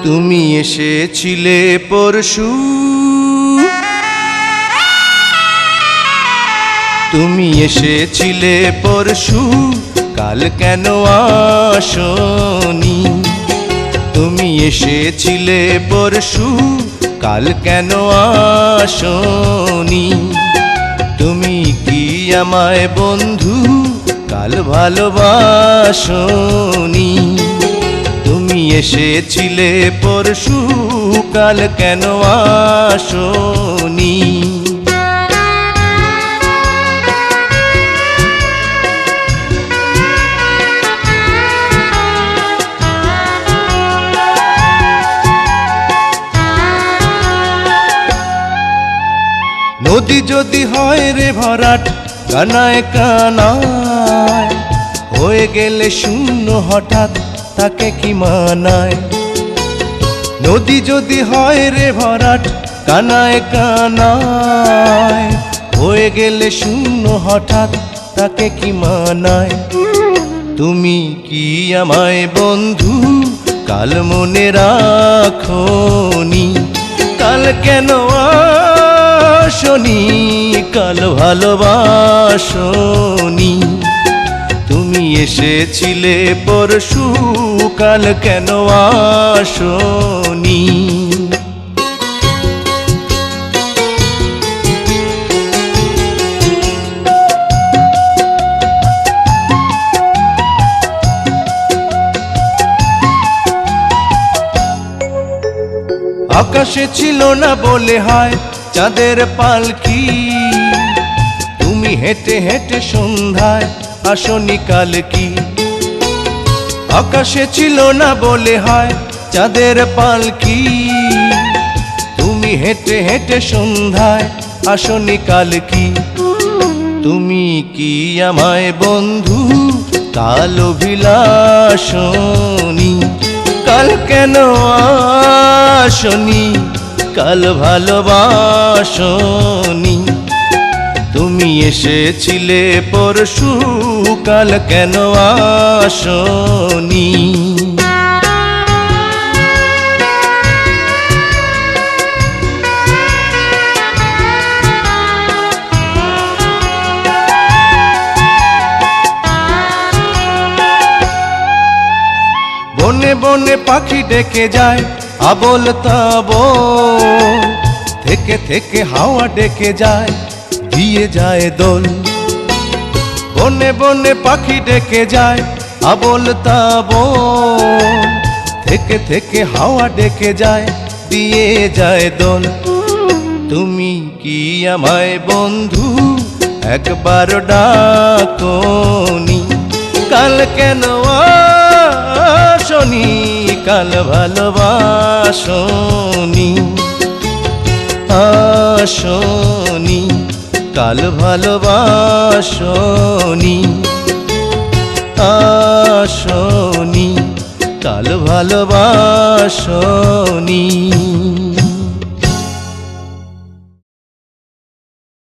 তুমি এসেছিলে পরশু, তুমি এসেছিলে পরশু, কাল কেন আসনি? তুমি এসেছিলে পরশু, কাল কেন আসনি? তুমি কি আমায় বন্ধু কাল ভালোবাসনি? তুমি এসেছিলে পরশু, কাল কেন আসনি? নদী যদি হয় রে ভরাট কানায় কানায়, হয়ে গেলে শূন্য হঠাৎ তাকে কি মানায়? নদী যদি হয় রে ভরাট কানায় কানায়, হয়ে গেলে শূন্য হঠাৎ তাকে কি মানায়? তুমি কি আমায় বন্ধু কাল মনে রাখোনি? কাল কেন আসনি? কাল ভালোবাসনি? তুমি এসেছিলে পরশু, কাল কেন আসনি? আকাশে ছিল না বলে হয় চাঁদের পালকি, তুমি হেঁটে হেঁটে সন্ধ্যায় আসনি কাল কি? আকাশে ছিল না বলে হয় চাঁদের পালকি, তুমি হেঁটে হেঁটে সন্ধ্যায় আসনি কাল কি? তুমি কি আমায় বন্ধু কাল অভিলাষনি? কাল কেন আসনি? কাল ভালোবাসনি? তুমি এসেছিলে পরশু, কাল কেন আসনি? বনে বনে পাখি ডেকে যায় আবোল তাবোল, থেকে থেকে হাওয়া ডেকে যায় দিয়ে যায় দোল। বনে বনে পাখি ডেকে যায় আবোল তাবোল, থেকে থেকে হাওয়া ডেকে যায় দিয়ে যায় দোল। তুমি কি আমায় বন্ধু একবার ডাকনি? কাল কেন আসনি? কাল ভালোবাসনি? আসনি? কাল ভালোবাসনি? আসনি? কাল ভালোবাসনি?